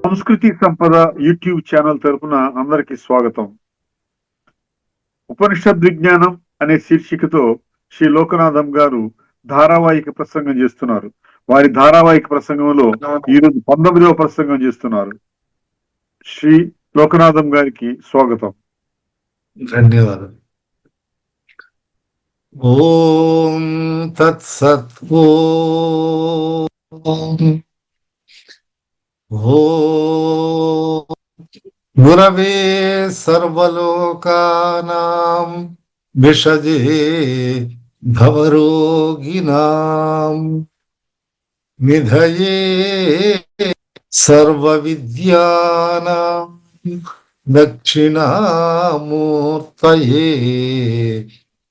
సంస్కృతి సంపద YouTube channel తరపున అందరికి స్వాగతం. ఉపనిషద్ విజ్ఞానం అనే శీర్షికతో శ్రీ లోకనాథం గారు ధారావాహిక ప్రసంగం చేస్తున్నారు. వారి ధారావాహిక ప్రసంగంలో ఈరోజు 19వ ప్రసంగం చేస్తున్నారు. శ్రీ లోకనాథం గారికి స్వాగతం. ధన్యవాదాలు. ఓం తత్సత్. ఓం గురవే సర్వలోకానాం విషజే భవరోగిణాం నిధయే సర్వవిద్యానాం దక్షిణామూర్తయే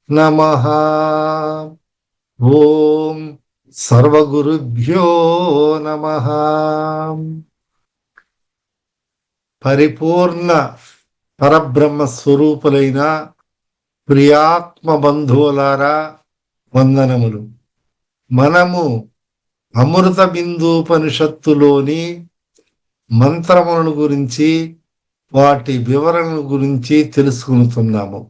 నమః. ఓం సర్వగురుభ్యో నమః. పరిపూర్ణ పరబ్రహ్మ స్వరూపులైన ప్రియాత్మ బంధువులారా వందనములు. మనము అమృత బిందూపనిషత్తులోని మంత్రములను గురించి వాటి వివరణల గురించి తెలుసుకుంటున్నాము.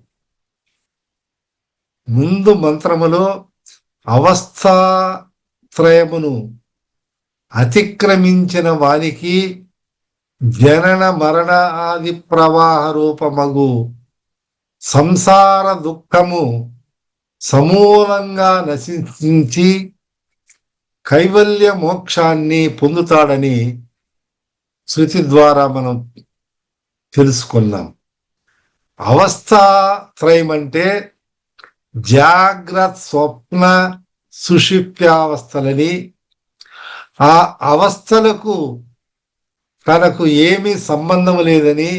ముందు మంత్రములో అవస్థాత్రయమును అతిక్రమించిన వానికి జనన మరణ ఆది ప్రవాహ రూపమగు సంసార దుఃఖము సమూలంగా నశించి కైవల్య మోక్షాన్ని పొందుతాడని శృతి ద్వారా మనం తెలుసుకున్నాం. అవస్థాత్రయం అంటే జాగ్రత్త, స్వప్న, సుషుప్త్యావస్థలని, ఆ అవస్థలకు తనకు ఏమీ సంబంధం లేదని,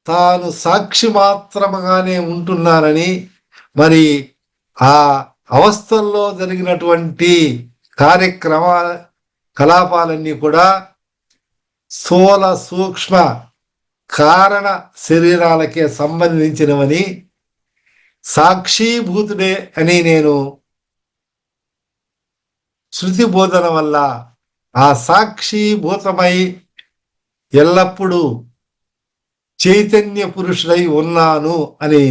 తాను సాక్షి మాత్రముగానే ఉంటున్నానని, మరి ఆ అవస్థల్లో జరిగినటువంటి కలాపాలన్నీ కూడా స్థూల సూక్ష్మ కారణ శరీరాలకే సంబంధించినవని, సాక్షీభూతుడే అని నేను శృతి బోధన వల్ల ఆ సాక్షీభూతమై ఎల్లప్పుడూ చైతన్య పురుషుడై ఉన్నాను అని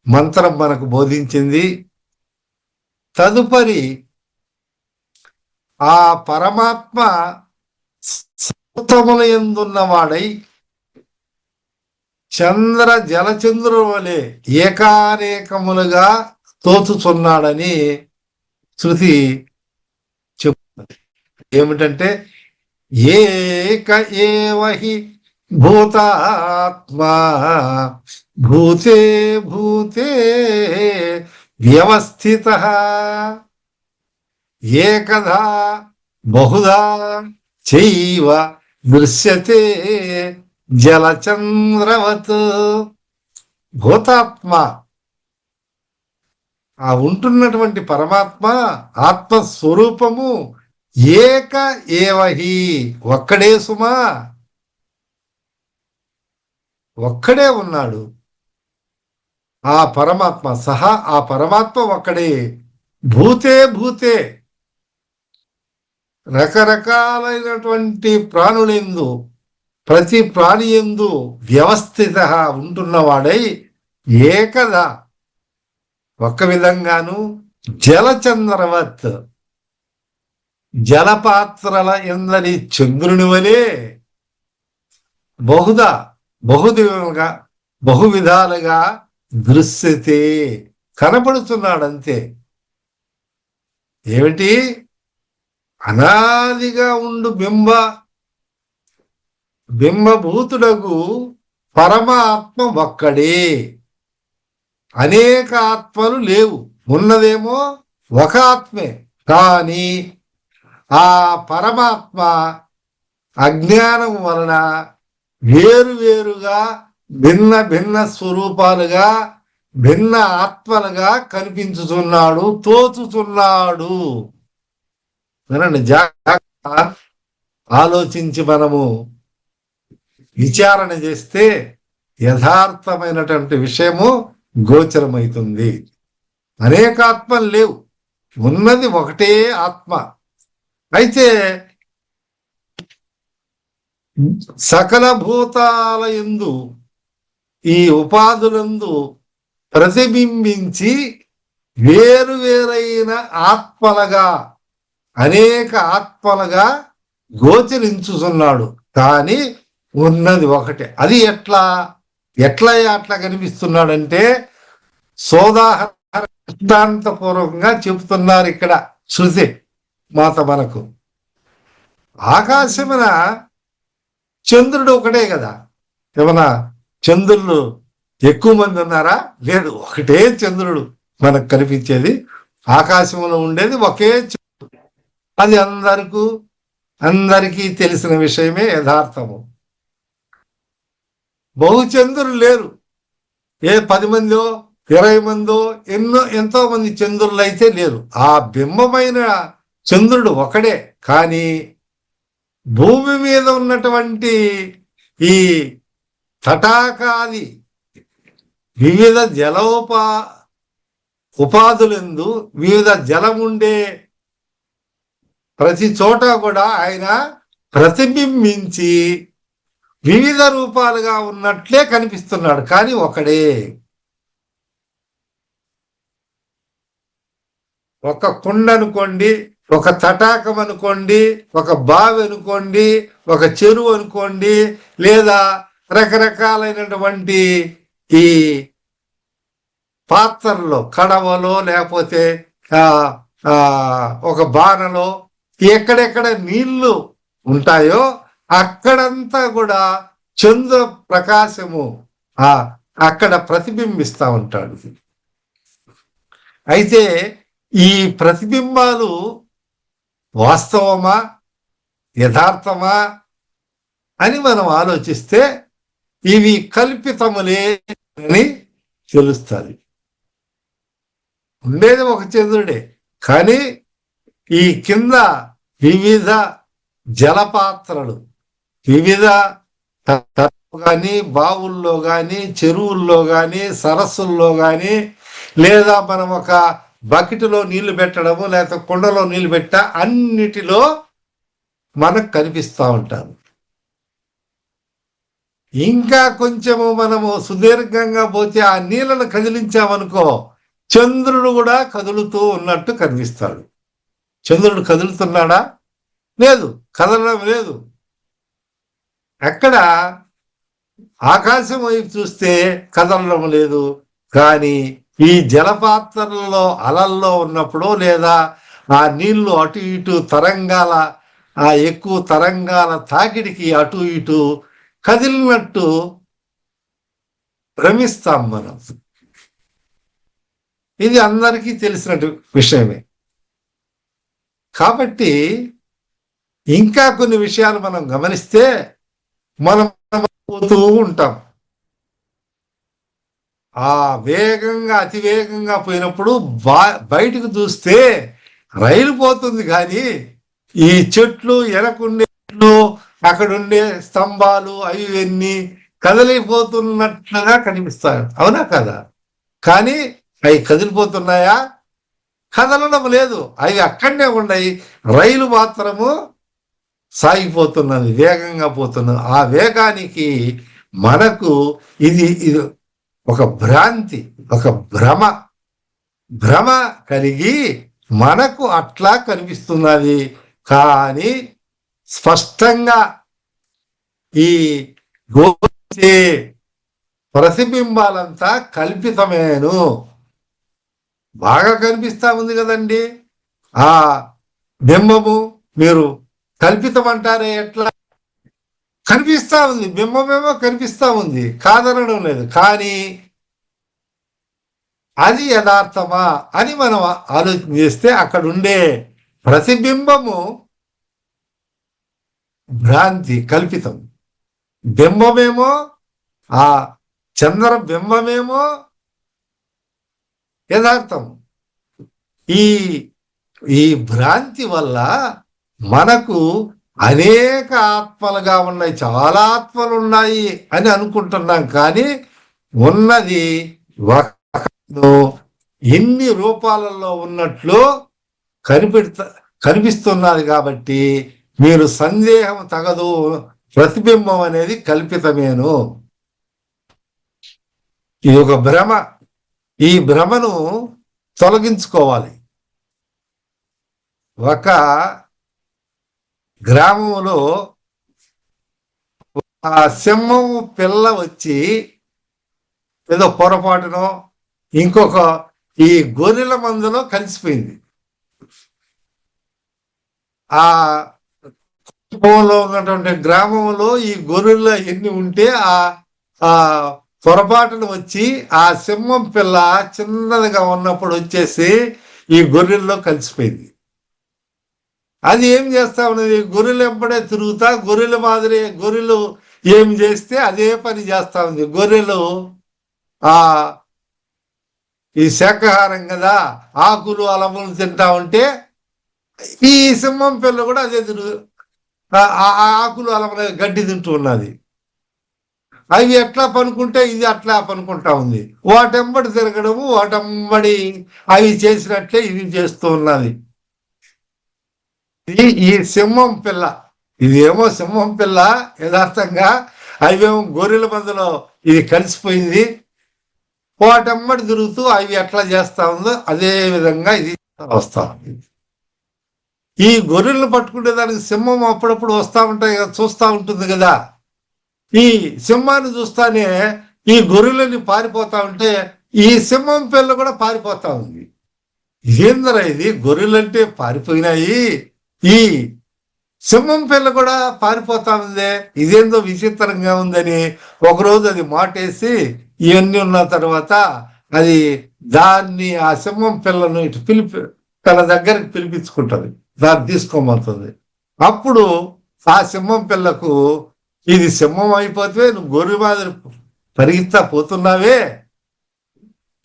మంత్రం మనకు బోధించింది. తదుపరి ఆ పరమాత్మ సముద్రముల యందున్నవాడై చంద్ర జలచంద్రుల వలె ఏకానేకములుగా తోచుచున్నాడని శృతి చెప్తుంది. ఏమిటంటే ఏక ఏవహి భూతాత్మా భూతే భూతే వ్యవస్థితః ఏకదా బహుధా చైవ దృశ్యతే జలచంద్రవత్. భూతాత్మ, ఆ ఉంటున్నటువంటి పరమాత్మ ఆత్మస్వరూపము ఏక ఏవహి, ఒక్కడే సుమా, ఒక్కడే ఉన్నాడు. ఆ పరమాత్మ సహా ఆ పరమాత్మ ఒక్కడే. భూతే భూతే, రకరకాలైనటువంటి ప్రాణులందు, ప్రతి ప్రాణి యందు వ్యవస్థిత ఉంటున్నవాడై ఏకదా ఒక్క విధంగాను జలచంద్రవత్, జలపాత్రల ఎందని చంద్రుని వలె బహు విధాలుగా దృశ్యతే కనపడుతున్నాడంతే. ఏమిటి? అనాదిగా ఉండు బింబభూతుడగు పరమాత్మ ఒక్కడే. అనేక ఆత్మలు లేవు, ఉన్నదేమో ఒక ఆత్మే. కానీ ఆ పరమాత్మ అజ్ఞానం వలన వేరువేరుగా భిన్న భిన్న స్వరూపాలుగా భిన్న ఆత్మలుగా కనిపించుతున్నాడు, తోచుతున్నాడు. వినండి, జాగ్రత్త ఆలోచించి మనము విచారణ చేస్తే యథార్థమైనటువంటి విషయము గోచరమవుతుంది. అనేక ఆత్మలు లేవు, ఉన్నది ఒకటే ఆత్మ. అయితే సకల భూతాల యందు ఈ ఉపాధులందు ప్రతిబింబించి వేరువేరైన ఆత్మలుగా అనేక ఆత్మలుగా గోచరించుతున్నాడు. కానీ ఉన్నది ఒకటే. అది ఎట్లా అట్లా కనిపిస్తున్నాడంటే సోదాహరణ దృష్టాంతపూర్వకంగా చెబుతున్నారు ఇక్కడ శృతి మాత మనకు. ఆకాశమున చంద్రుడు ఒకటే కదా, ఏమన్నా చంద్రులు ఎక్కువ మంది ఉన్నారా? లేదు, ఒకటే చంద్రుడు మనకు కనిపించేది. ఆకాశంలో ఉండేది ఒకే చంద్రుడు. అది అందరికీ తెలిసిన విషయమే, యథార్థము. బహుచంద్రులు లేరు. ఏ 10 మందో 20 మందో ఎంతో మంది చంద్రులు అయితే లేరు. ఆ బింబమైన చంద్రుడు ఒకడే. కానీ భూమి మీద ఉన్నటువంటి ఈ తటాకాది వివిధ ఉపాధులందు వివిధ జలముండే ప్రతి చోట కూడా ఆయన ప్రతిబింబించి వివిధ రూపాలుగా ఉన్నట్లే కనిపిస్తున్నాడు. కానీ ఒకడే. ఒక కుండ అనుకోండి, ఒక తటాకం అనుకోండి, ఒక బావి అనుకోండి, ఒక చెరువు అనుకోండి, లేదా రకరకాలైనటువంటి ఈ పాత్రలో కడవలో లేకపోతే ఒక బాణలో ఎక్కడెక్కడ నీళ్లు ఉంటాయో అక్కడంతా కూడా చంద్ర ప్రకాశము అక్కడ ప్రతిబింబిస్తా ఉంటాడు. అయితే ఈ ప్రతిబింబాలు వాస్తవమా యథార్థమా అని మనం ఆలోచిస్తే ఇవి కల్పితములే అని తెలుస్తుంది. ఉండేది ఒక చంద్రుడే, కానీ ఈ కింద వివిధ జలపాత్రలు వివిధ కానీ బావుల్లో కానీ చెరువుల్లో కానీ సరస్సుల్లో కానీ లేదా మనం ఒక బకెట్లో నీళ్లు పెట్టడము లేకపోతే కుండలో నీళ్లు పెట్ట అన్నిటిలో మనకు కనిపిస్తూ ఉంటారు. ఇంకా కొంచెము మనము సుదీర్ఘంగా పోతే ఆ నీళ్లను కదిలించామనుకో చంద్రుడు కూడా కదులుతూ ఉన్నట్టు కనిపిస్తాడు. చంద్రుడు కదులుతున్నాడా? లేదు, కదలడం లేదు. అక్కడ ఆకాశం వైపు చూస్తే కదలడం లేదు. కానీ ఈ జలపాత్రలలో అలల్లో ఉన్నప్పుడు లేదా ఆ నీళ్లు అటు ఇటు తరంగాల ఎక్కువ తరంగాల తాకిడికి అటు ఇటు కదిలినట్టు భ్రమిస్తాం మనం. ఇది అందరికీ తెలిసిన విషయమే. కాబట్టి ఇంకా కొన్ని విషయాలు మనం గమనిస్తే మనం పోతూ ఉంటాం. ఆ వేగంగా అతి వేగంగా పోయినప్పుడు బయటకు చూస్తే రైలు పోతుంది, కానీ ఈ చెట్లు వెనకుండే అక్కడుండే స్తంభాలు అవి కదిలిపోతున్నట్లుగా కనిపిస్తాయి. అవునా కదా? కానీ అవి కదిలిపోతున్నాయా? కదలడం లేదు. అవి అక్కడనే ఉన్నాయి. రైలు మాత్రము సాగిపోతున్నది, వేగంగా పోతున్నది. ఆ వేగానికి మనకు ఇది ఒక భ్రాంతి, ఒక భ్రమ కలిగి మనకు అట్లా కనిపిస్తున్నది. కానీ స్పష్టంగా ఈ గోచే ప్రతిబింబాలంతా కల్పితమేను. బాగా కనిపిస్తా ఉంది కదండి ఆ బింబము. మీరు కల్పితం అంటారే, ఎట్లా కనిపిస్తా ఉంది? బింబమేమో కనిపిస్తా ఉంది, కాదనడం లేదు. కానీ అది యథార్థమా అని మనం ఆలోచన చేస్తే అక్కడ ఉండే ప్రతిబింబము భ్రాంతి, కల్పితం. బింబమేమో ఆ చంద్ర బింబమేమో యథార్థం. ఈ భ్రాంతి వల్ల మనకు అనేక ఆత్మలుగా ఉన్నాయి, చాలా ఆత్మలు ఉన్నాయి అని అనుకుంటున్నాం. కానీ ఉన్నది ఎన్ని రూపాలలో ఉన్నట్లు కనిపిస్తున్నది కాబట్టి మీరు సందేహం తగదు, ప్రతిబింబం అనేది కల్పితమేను. ఇది ఒక భ్రమ. ఈ భ్రమను తొలగించుకోవాలి. ఒక గ్రామంలో ఆ సింహం పిల్ల వచ్చి ఏదో పొరపాటునో ఇంకొక ఈ గొర్రెల మందులో కలిసిపోయింది. ఆ కుటుంబంలో ఉన్నటువంటి గ్రామంలో ఈ గొర్రెలు ఎన్ని ఉంటే ఆ పొరపాటును వచ్చి ఆ సింహం పిల్ల చిన్నదిగా ఉన్నప్పుడు వచ్చేసి ఈ గొర్రెల్లో కలిసిపోయింది. అది ఏం చేస్తా ఉన్నది, గొర్రెలు ఎంబడే తిరుగుతా గొర్రెల మాదిరి గొర్రెలు ఏం చేస్తే అదే పని చేస్తా ఉంది. గొర్రెలు ఆ ఈ శాకాహారం కదా, ఆకులు అలములు తింటా ఉంటే ఈ సింహం పిల్ల కూడా అదే తిరుగు ఆకులు అలముల గడ్డి తింటూ ఉన్నది. అవి ఎట్లా పనుకుంటే ఇది అట్లా పనుకుంటా ఉంది. వాటెంబడి తిరగడము, వాటెంబడి అవి చేసినట్లే ఇది చేస్తూ ఉన్నది. ఈ సింహం పిల్ల, ఇదేమో సింహం పిల్ల యథార్థంగా, అవేమో గొర్రెల మందులో ఇది కలిసిపోయింది. వాటెంబడి తిరుగుతూ అవి ఎట్లా చేస్తా ఉందో అదే విధంగా ఇది వస్తా ఉంది. ఈ గొర్రెలను పట్టుకునే దానికి సింహం అప్పుడప్పుడు వస్తా ఉంటాయి కదా, చూస్తూ ఉంటుంది కదా. ఈ సింహాన్ని చూస్తానే ఈ గొర్రెలని పారిపోతా ఉంటే ఈ సింహం పిల్ల కూడా పారిపోతా ఉంది. ఏందరా ఇది, గొర్రెలంటే పారిపోయినాయి, ఈ సింహం పిల్ల కూడా పారిపోతా ఉందే, ఇదేందో విచిత్రంగా ఉందని ఒకరోజు అది మాటేసి ఇవన్నీ ఉన్న తర్వాత అది దాన్ని ఆ సింహం పిల్లను ఇటు తన దగ్గరికి పిలిపించుకుంటది, దాన్ని తీసుకోబోతుంది. అప్పుడు ఆ సింహం పిల్లకు ఇది సింహం అయిపోతే నువ్వు గొర్రె మాదిరి పరిగెత్తా పోతున్నావే,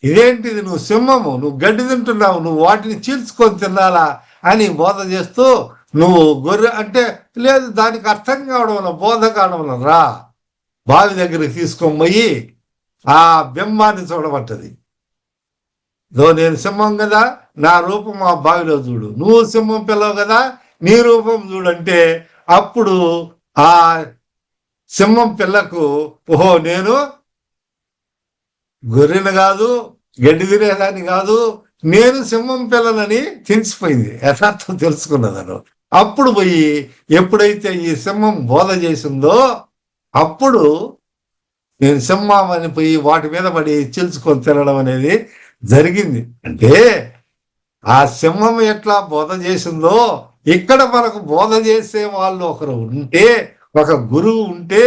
ఇదేంటిది, నువ్వు సింహము, నువ్వు గడ్డి తింటున్నావు, నువ్వు వాటిని చీల్చుకొని తినాలా అని బోధ చేస్తూ, నువ్వు గొర్రె అంటే లేదు దానికి అర్థం కావడం బోధ కావడం రా బావి దగ్గరికి తీసుకొని పోయి ఆ బింబాన్ని చూడబట్టది. నేను సింహం కదా, నా రూపం ఆ బావిలో చూడు, నువ్వు సింహం పిల్లవు కదా, నీ రూపం చూడంటే అప్పుడు ఆ సింహం పిల్లకు ఓహో నేను గొర్రెను కాదు, గడ్డి తినేదాన్ని కాదు, నేను సింహం పిల్లనని తెలిసిపోయింది, యథార్థం తెలుసుకున్నదను. అప్పుడు పోయి ఎప్పుడైతే ఈ సింహం బోధ చేసిందో అప్పుడు నేను సింహం అని పోయి వాటి మీద పడి చీల్చుకొని తినడం అనేది జరిగింది. అంటే ఆ సింహం ఎట్లా బోధ చేసిందో ఇక్కడ మనకు బోధ చేసే వాళ్ళు ఒకరు ఉంటే, ఒక గురువు ఉంటే,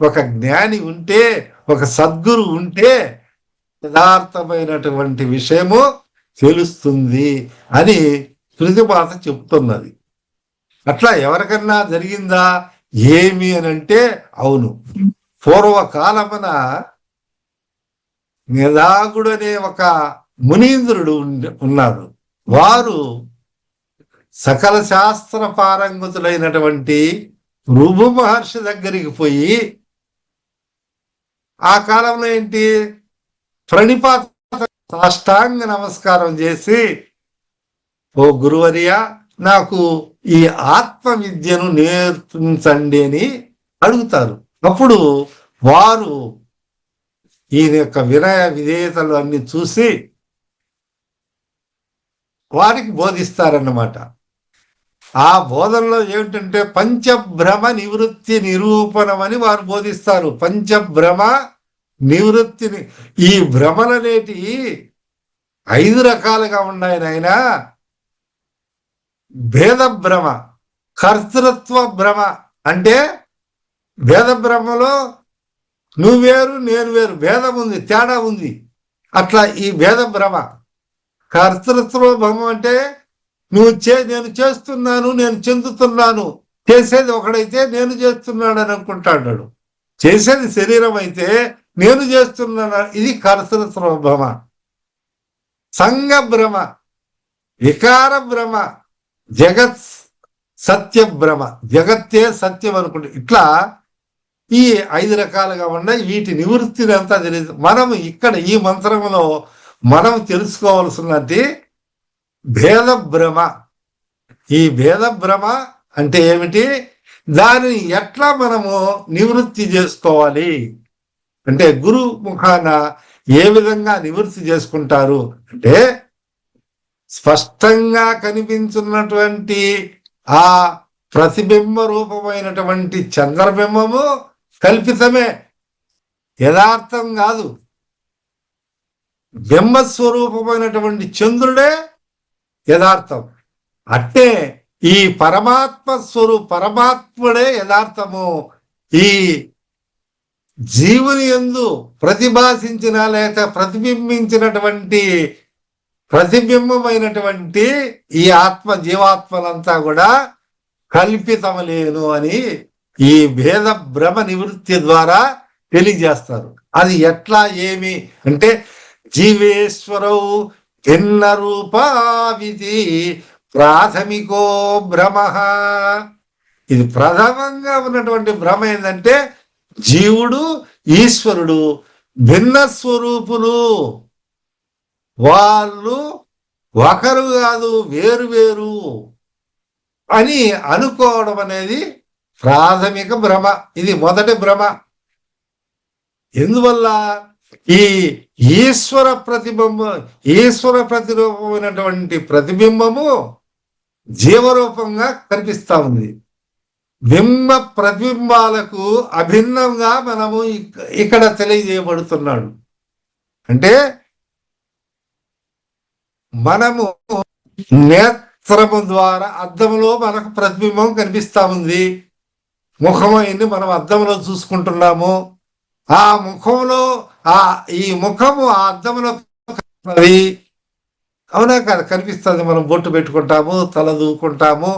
ఒక జ్ఞాని ఉంటే, ఒక సద్గురు ఉంటే యథార్థమైనటువంటి విషయము తెలుస్తుంది అని శృతిమాత చెప్తున్నది. అట్లా ఎవరికన్నా జరిగిందా ఏమి అని అంటే అవును. పూర్వకాలమున నిదాగుడనే ఒక మునీంద్రుడు ఉన్నారు. వారు సకల శాస్త్ర పారంగతులైనటువంటి భృగు మహర్షి దగ్గరికి పోయి ఆ కాలంలో ఏంటి ప్రణిపాత సాష్టాంగ నమస్కారం చేసి, ఓ గురువర్య నాకు ఈ ఆత్మ విద్యను నేర్పించండి అని అడుగుతారు. అప్పుడు వారు ఈయన యొక్క వినయ విధేయతలు అన్ని చూసి వారికి బోధిస్తారన్నమాట. ఆ బోధనలో ఏమిటంటే పంచభ్రమ నివృత్తి నిరూపణం అని వారు బోధిస్తారు. పంచభ్రమ నివృత్తిని, ఈ భ్రమలనేటి 5 రకాలుగా ఉన్నాయి నాయన. భేద భ్రమ, కర్తృత్వ భ్రమ, అంటే భేద భ్రమలో నువ్వు వేరు నేను వేరు, భేదం ఉంది, తేడా ఉంది, అట్లా ఈ భేద భ్రమ. కర్తృత్వ భ్రమ అంటే నేను చేస్తున్నాను, నేను చెందుతున్నాను, చేసేది ఒకడైతే నేను చేస్తున్నాడు అని అనుకుంటాడు, చేసేది శరీరం అయితే నేను చేస్తున్నాను, ఇది కర్తృత్వ భ్రమ. సంగ భ్రమ, వికార భ్రమ, జగత్ సత్య భ్రమ, జగత్తే సత్యం అనుకుంటే, ఇట్లా ఈ 5 రకాలుగా ఉన్నాయి. వీటి నివృత్తిని అంతా తెలియదు. మనం ఇక్కడ ఈ మంత్రంలో మనం తెలుసుకోవాల్సినది భేద భ్రమ. ఈ భేద భ్రమ అంటే ఏమిటి, దానిని ఎట్లా మనము నివృత్తి చేసుకోవాలి అంటే గురు ముఖాన ఏ విధంగా నివృత్తి చేసుకుంటారు అంటే, స్పష్టంగా కనిపించున్నటువంటి ఆ ప్రతిబింబ రూపమైనటువంటి చంద్రబింబము కల్పితమే, యథార్థం కాదు. బింబస్వరూపమైనటువంటి చంద్రుడే యథార్థం. అట్టే ఈ పరమాత్ముడే యథార్థము. ఈ జీవుని యందు ప్రతిభాసించిన లేక ప్రతిబింబించినటువంటి ప్రతిబింబమైనటువంటి ఈ జీవాత్మలంతా కూడా కల్పితమలేను అని ఈ భేద భ్రమ నివృత్తి ద్వారా తెలియజేస్తారు. అది ఎట్లా ఏమి అంటే, జీవేశ్వరౌ భిన్న రూపావిధి ప్రాథమికో భ్రమ. ఇది ప్రథమంగా ఉన్నటువంటి భ్రమ ఏంటంటే, జీవుడు ఈశ్వరుడు భిన్న స్వరూపులు, వాళ్ళు ఒకరు కాదు వేరు వేరు అని అనుకోవడం అనేది ప్రాథమిక భ్రమ. ఇది మొదటి భ్రమ. ఎందువల్ల ఈ ఈశ్వర ప్రతిరూపమైనటువంటి ప్రతిబింబము జీవరూపంగా కనిపిస్తా ఉంది. బింబ ప్రతిబింబాలకు అభిన్నంగా మనము ఇక్కడ తెలియజేయబడుతున్నాడు. అంటే మనము నేత్రము ద్వారా అద్దంలో మనకు ప్రతిబింబం కనిపిస్తా ఉంది. ముఖమైంది మనం అద్దంలో చూసుకుంటున్నాము. ఆ ముఖంలో ఈ ముఖము ఆ అద్దంలో అవునా కాదు కనిపిస్తుంది. మనం బొట్టు పెట్టుకుంటాము, తల దూకుంటాము,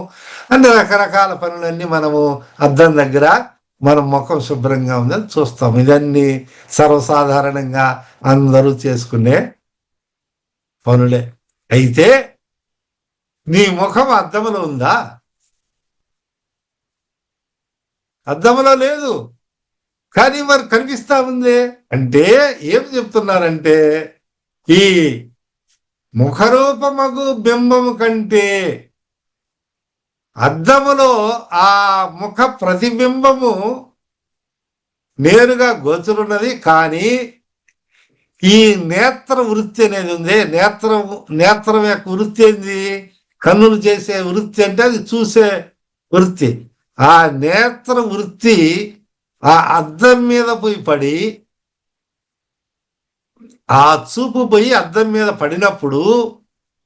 అన్ని రకరకాల పనులన్నీ మనము అద్దం దగ్గర మనం ముఖం శుభ్రంగా ఉందని చూస్తాము. ఇదన్నీ సర్వసాధారణంగా అందరూ చేసుకునే పనులే. అయితే నీ ముఖం అద్దంలో ఉందా? అద్దంలో లేదు, కానీ మరి కనిపిస్తా ఉంది. అంటే ఏం చెప్తున్నారంటే, ఈ ముఖరూపమగు బింబము కంటే అద్దములో ఆ ముఖ ప్రతిబింబము నేరుగా గోచరున్నది. కానీ ఈ నేత్ర వృత్తి అనేది ఉంది. నేత్రం యొక్క వృత్తి ఏంది? కన్నులు చేసే వృత్తి అంటే అది చూసే వృత్తి. ఆ నేత్ర వృత్తి ఆ అద్దం మీద పోయి పడి, ఆ చూపు పోయి అద్దం మీద పడినప్పుడు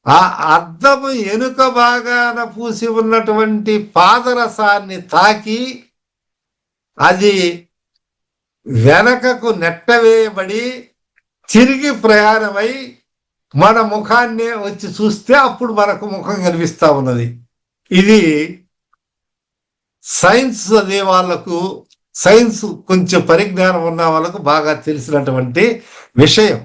ఆ అద్దము ఎనుక భాగాన పూసి ఉన్నటువంటి పాదరసాన్ని తాకి అది వెనకకు నెట్టవేయబడి తిరిగి ప్రయాణమై మన ముఖాన్ని వచ్చి చూస్తే అప్పుడు మనకు ముఖం కనిపిస్తా ఉన్నది. ఇది సైన్స్ అనే వాళ్ళకు, సైన్స్ కొంచెం పరిజ్ఞానం ఉన్న వాళ్ళకు బాగా తెలిసినటువంటి విషయం.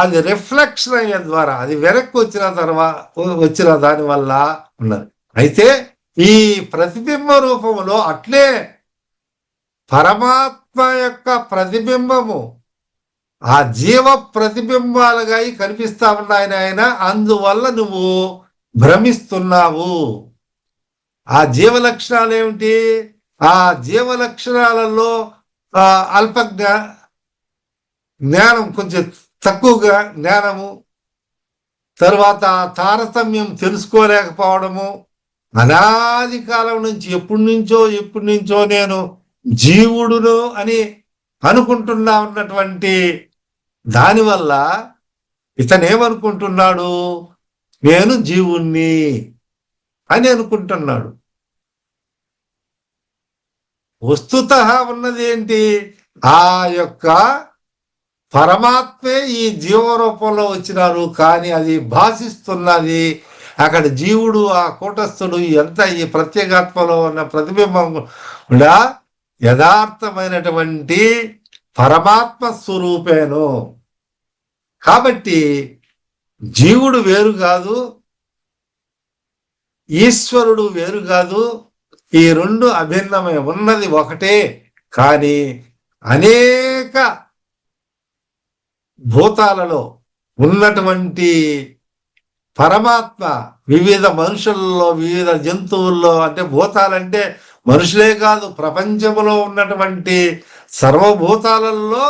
అది రిఫ్లెక్షన్ అయ్యే ద్వారా అది వెనక్కి వచ్చిన దాని వల్ల ఉన్నది. అయితే ఈ ప్రతిబింబ రూపంలో అట్లే పరమాత్మ యొక్క ప్రతిబింబము ఆ జీవ ప్రతిబింబాలుగా కనిపిస్తా ఉన్నాయని ఆయన, అందువల్ల నువ్వు భ్రమిస్తున్నావు. ఆ జీవ లక్షణాలు ఏమిటి? ఆ జీవ లక్షణాలలో అల్ప జ్ఞానం, కొంచెం తక్కువగా జ్ఞానము, తర్వాత తారతమ్యం తెలుసుకోలేకపోవడము, అనాది కాలం నుంచి ఎప్పటి నుంచో నేను జీవుడును అని అనుకుంటున్నా ఉన్నటువంటి దానివల్ల ఇతనేమనుకుంటున్నాడు? నేను జీవుణ్ణి అని అనుకుంటున్నాడు. వస్తుతః ఉన్నది ఏంటి? ఆ యొక్క పరమాత్మే ఈ జీవరూపంలో వచ్చినారు, కానీ అది భాషిస్తున్నది. అక్కడ జీవుడు, ఆ కూటస్థుడు ఎంత ఈ ప్రత్యేగాత్మలో ఉన్న ప్రతిబింబం కూడా యథార్థమైనటువంటి పరమాత్మ స్వరూపేను. కాబట్టి జీవుడు వేరు కాదు, ఈశ్వరుడు వేరు కాదు. ఈ రెండు అభిన్నమే, ఉన్నది ఒకటే. కానీ అనేక భూతాలలో ఉన్నటువంటి పరమాత్మ వివిధ మనుషుల్లో, వివిధ జంతువుల్లో, అంటే భూతాలంటే మనుషులే కాదు, ప్రపంచంలో ఉన్నటువంటి సర్వభూతాలలో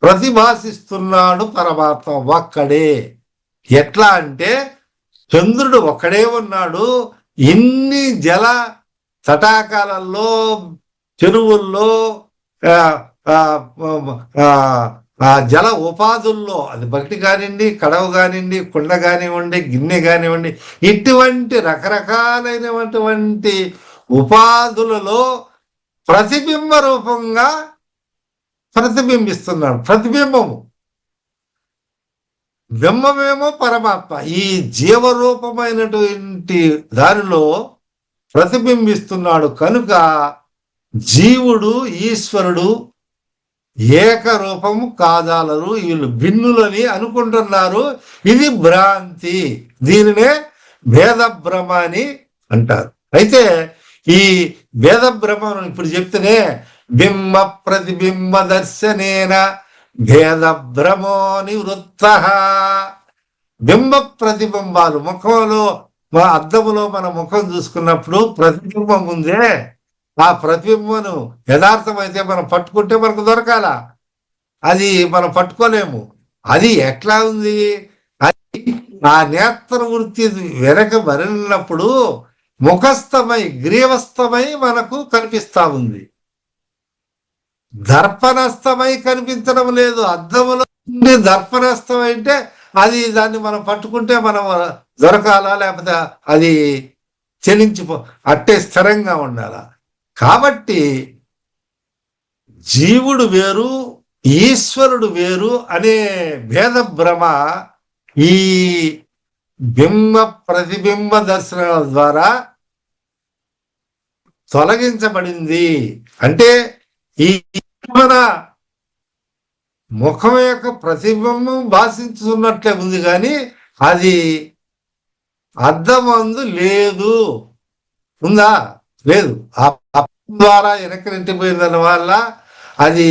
ప్రతిభాసిస్తున్నాడు పరమాత్మ ఒక్కడే. ఎట్లా అంటే చంద్రుడు ఒక్కడే ఉన్నాడు, ఇన్ని జల తటాకాలలో, చెరువుల్లో, ఆ, ఆ, ఆ, ఆ జల ఉపాధుల్లో, అది బకెట్ కానివ్వండి, కడవ కానివ్వండి, కుండ కానివ్వండి, గిన్నె కానివ్వండి, ఇటువంటి రకరకాలైనటువంటి ఉపాధులలో ప్రతిబింబ రూపంగా ప్రతిబింబిస్తున్నాడు. ప్రతిబింబము, బింబమేమో పరమాత్మ. ఈ జీవరూపమైనటువంటి దానిలో ప్రతిబింబిస్తున్నాడు కనుక జీవుడు ఈశ్వరుడు ఏకరూపము కాదాలరు, వీళ్ళు భిన్నులని అనుకుంటున్నారు. ఇది భ్రాంతి. దీనినే భేదభ్రమ అని అంటారు. అయితే ఈ భేదభ్రమను ఇప్పుడు చెప్తేనే బింబ ప్రతిబింబ దర్శనేన భేదభ్రమో నివృత్త. బింబ ప్రతిబింబాలు, ముఖంలో మా అద్దములో మన ముఖం చూసుకున్నప్పుడు ప్రతిబింబం ఉందే, ఆ ప్రతిబింబను యథార్థమైతే మనం పట్టుకుంటే మనకు దొరకాల, అది మనం పట్టుకోలేము. అది ఎట్లా ఉంది, అది ఆ నేత్ర వృత్తి వెనక మరినప్పుడు ముఖస్థమై గ్రీవస్థమై మనకు కనిపిస్తా ఉంది. దర్పణస్థమై కనిపించడం లేదు. అద్దములో దర్పణస్థం అంటే అది దాన్ని మనం పట్టుకుంటే మనం దొరకాలా, లేకపోతే అది చెలించిపో అట్టే స్థిరంగా ఉండాల. కాబట్టి జీవుడు వేరు, ఈశ్వరుడు వేరు అనే భేద భ్రమ ఈ బింబ ప్రతిబింబ దర్శనాల ద్వారా తొలగించబడింది. అంటే ఈ మన ముఖం యొక్క ప్రతిబింబం భాషించుతున్నట్లే ఉంది, కానీ అది అర్థమందు లేదు. ఉందా? లేదు. ఆ ద్వారా వెనక్కిపోయిందన్న వల్ల అది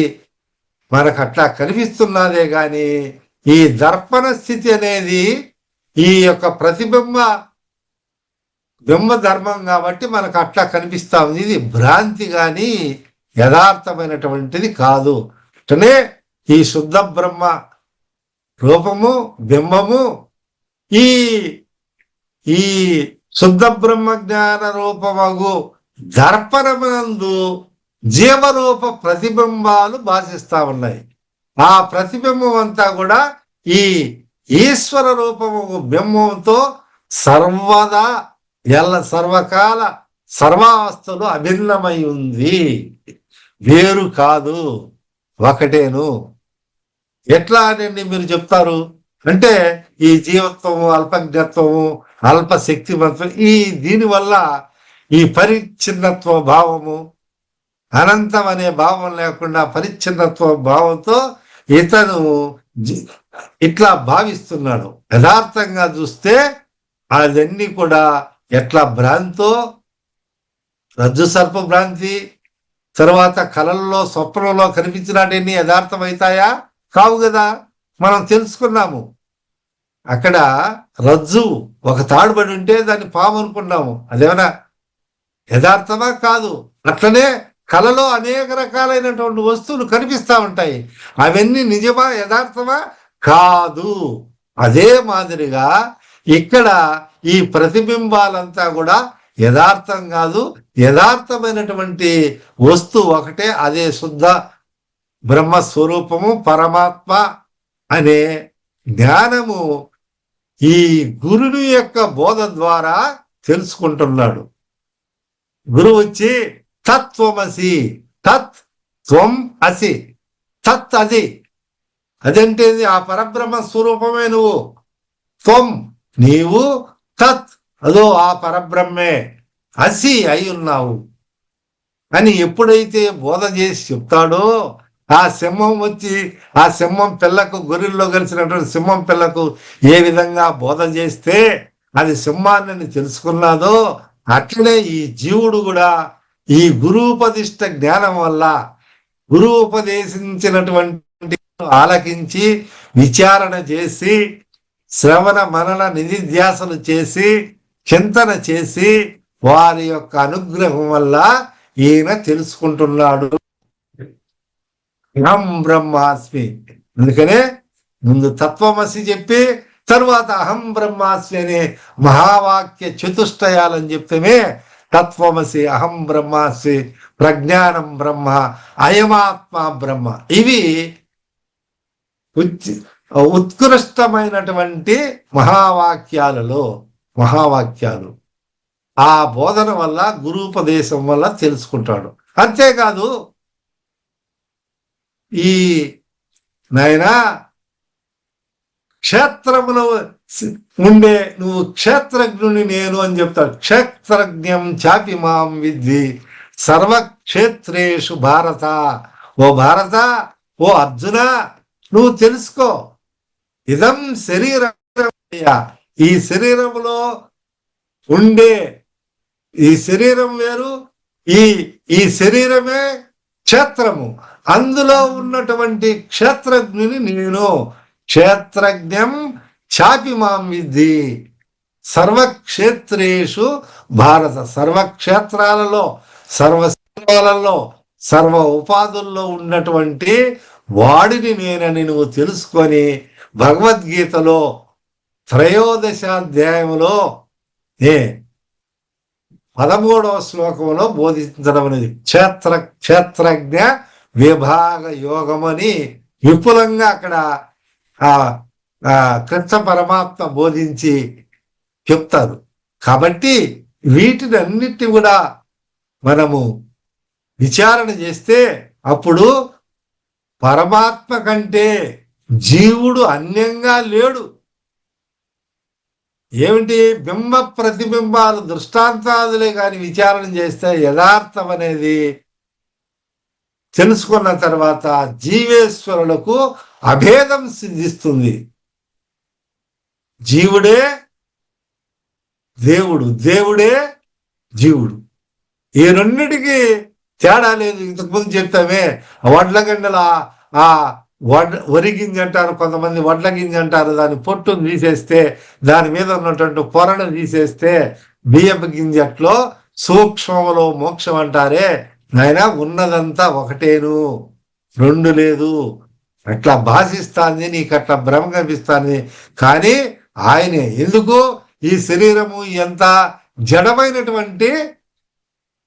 మనకు అట్లా కనిపిస్తున్నదే కానీ ఈ దర్పణ స్థితి అనేది ఈ యొక్క ప్రతిబింబ ధర్మం కాబట్టి మనకు అట్లా కనిపిస్తా ఉంది. ఇది భ్రాంతి కానీ యథార్థమైనటువంటిది కాదు. అట్లనే ఈ శుద్ధ బ్రహ్మ రూపము, బింబము, ఈ ఈ శుద్ధ బ్రహ్మ జ్ఞాన రూపమగు దర్పణమునందు జీవరూప ప్రతిబింబాలు భాషిస్తా ఉన్నాయి. ఆ ప్రతిబింబం అంతా కూడా ఈ ఈశ్వర రూపము బింబంతో సర్వదా సర్వకాల సర్వావస్థలు అభిన్నమై ఉంది, వేరు కాదు, ఒకటేను. ఎట్లా అని మీరు చెప్తారు అంటే ఈ జీవత్వము, అల్పజ్ఞత్వము, అల్ప శక్తివంతం, ఈ దీనివల్ల ఈ పరిచ్ఛిన్నత్వ భావము, అనంతం అనే భావం లేకుండా పరిచ్ఛిన్నత్వ భావంతో ఇతను ఇట్లా భావిస్తున్నాడు. యథార్థంగా చూస్తే అదన్నీ కూడా ఎట్లా భ్రాంతో, రజ్జు సర్ప భ్రాంతి, తర్వాత కళల్లో స్వప్నంలో కనిపించినవన్నీ యథార్థమవుతాయా? కావు కదా. మనం తెలుసుకున్నాము, అక్కడ రజ్జు ఒక తాడుబడి ఉంటే దాన్ని పాము అనుకున్నాము, అదేమన్నా యథార్థమా? కాదు. అట్లనే కళలో అనేక రకాలైనటువంటి వస్తువులు కనిపిస్తూ ఉంటాయి, అవన్నీ నిజమా, యథార్థమా? కాదు. అదే మాదిరిగా ఇక్కడ ఈ ప్రతిబింబాలంతా కూడా యథార్థం కాదు, యథార్థమైనటువంటి వస్తువు ఒకటే, అదే శుద్ధ బ్రహ్మస్వరూపము పరమాత్మ అనే జ్ఞానము ఈ గురుని యొక్క బోధ ద్వారా తెలుసుకుంటున్నాడు. గురువు వచ్చి తత్వమసి, తత్ త్వం అసి, తత్ అది, అదంటే ఆ పరబ్రహ్మ స్వరూపమే నువ్వు, త్వం నీవు, తత్ అదో ఆ పరబ్రహ్మే, అసి అయి ఉన్నావు అని ఎప్పుడైతే బోధ చేసి చెప్తాడో, ఆ సింహం వచ్చి ఆ సింహం పిల్లకు, గొర్రెల్లో కలిసినటువంటి సింహం పిల్లకు ఏ విధంగా బోధ చేస్తే అది సింహాన్ని తెలుసుకున్నాదో, అట్లనే ఈ జీవుడు కూడా ఈ గురూపదిష్ట జ్ఞానం వల్ల, గురువు ఉపదేశించినటువంటి ఆలకించి విచారణ చేసి శ్రవణ మనన నిధిధ్యాసలు చేసి చింతన చేసి వారి యొక్క అనుగ్రహం వల్ల ఈయన తెలుసుకుంటున్నాడు. అహం బ్రహ్మాస్మి. అందుకనే ముందు తత్వమసి చెప్పి తరువాత అహం బ్రహ్మాస్మి అనే మహావాక్య చతుష్టయాలని చెప్తేనే తత్వమసి, అహం బ్రహ్మాస్మి, ప్రజ్ఞానం బ్రహ్మ, అయమాత్మ బ్రహ్మ. ఇవి ఉత్కృష్టమైనటువంటి మహావాక్యాలు. ఆ బోధన వల్ల, గురూపదేశం వల్ల తెలుసుకుంటాడు. అంతేకాదు, ఈ నాయనా క్షేత్రములో ఉండే నువ్వు క్షేత్రజ్ఞుని నేను అని చెప్తాడు. క్షేత్రజ్ఞం చాపి మాం విద్వి సర్వక్షేత్రేషు భారత. ఓ భారత, ఓ అర్జున, నువ్వు తెలుసుకో. ఇదం శరీరం. ఈ శరీరంలో ఉండే ఈ శరీరం వేరు, ఈ శరీరమే క్షేత్రము. అందులో ఉన్నటువంటి క్షేత్రజ్ఞుని నేను. క్షేత్రజ్ఞం చాపి మాం విద్ధి సర్వక్షేత్రేషు భారత. సర్వక్షేత్రాలలో, సర్వశరీరాలలో, సర్వ ఉపాధుల్లో ఉన్నటువంటి వాడిని నేనని నువ్వు తెలుసుకొని భగవద్గీతలో 13వ అధ్యాయంలో 13వ శ్లోకంలో బోధించడం అనేది క్షేత్రజ్ఞ విభాగ యోగం అని విపులంగా అక్కడ కృష్ణ పరమాత్మ బోధించి చెప్తారు. కాబట్టి వీటిని అన్నిటి కూడా మనము విచారణ చేస్తే అప్పుడు పరమాత్మ కంటే జీవుడు అన్యంగా లేడు. ఏమిటి? బింబ ప్రతిబింబాలు దృష్టాంతాదులే కానీ విచారణ చేస్తే యథార్థం అనేది తెలుసుకున్న తర్వాత జీవేశ్వరులకు అభేదం సిద్ధిస్తుంది. జీవుడే దేవుడు, దేవుడే జీవుడు. ఈ రెండిటికి తేడా లేదు. ఇంతకుముందు చెప్తామే వడ్ల గండల వరి గింజ అంటారు, కొంతమంది వడ్ల గింజ అంటారు. దాని పొట్టును తీసేస్తే, దాని మీద ఉన్నటువంటి పొరను తీసేస్తే బియ్యపు గింజట్లో సూక్ష్మములో మోక్షం అంటారే నాయన. ఉన్నదంతా ఒకటేను, రెండు లేదు. అట్లా భాషిస్తాంది, నీకు అట్లా భ్రమ కనిపిస్తాంది. కానీ ఆయనే. ఎందుకు? ఈ శరీరము ఎంత జడమైనటువంటి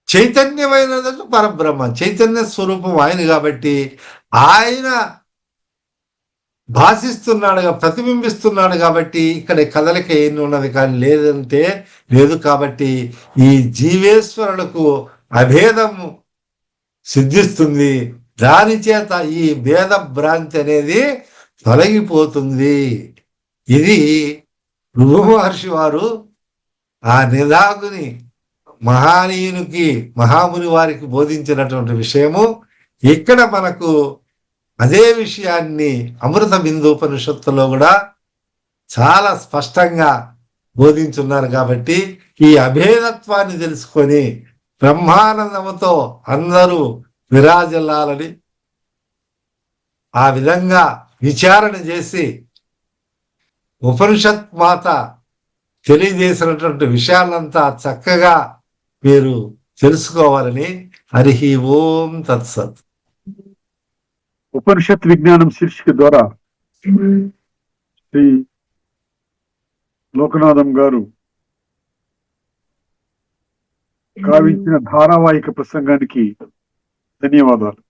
చైతన్యమైనదంటే పరబ్రహ్మ, చైతన్య స్వరూపం ఆయన. కాబట్టి ఆయన భాషిస్తున్నాడుగా, ప్రతిబింబిస్తున్నాడు. కాబట్టి ఇక్కడ కదలిక ఎన్ని ఉన్నది కానీ లేదంటే లేదు. కాబట్టి ఈ జీవేశ్వరులకు అభేదము సిద్ధిస్తుంది. దాని చేత ఈ భేద భ్రాంతి అనేది తొలగిపోతుంది. ఇది భృగు మహర్షి వారు ఆ నిదాగుని మహానీయునికి, మహాముని వారికి బోధించినటువంటి విషయము. ఇక్కడ మనకు అదే విషయాన్ని అమృత బిందోపనిషత్తులో కూడా చాలా స్పష్టంగా బోధించున్నారు. కాబట్టి ఈ అభేదత్వాన్ని తెలుసుకొని బ్రహ్మానందముతో అందరూ విరాజిల్లాలని ఆ విధంగా విచారణ చేసి ఉపనిషత్ మాత తెలియజేసినటువంటి విషయాలంతా చక్కగా మీరు తెలుసుకోవాలని. హరి ఓం తత్సత్. ఉపనిషత్ విజ్ఞానం శీర్షిక ద్వారా శ్రీ లోకనాథం గారు కావించిన ధారావాహిక ప్రసంగానికి ధన్యవాదాలు.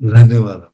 ధన్యవాదాలు.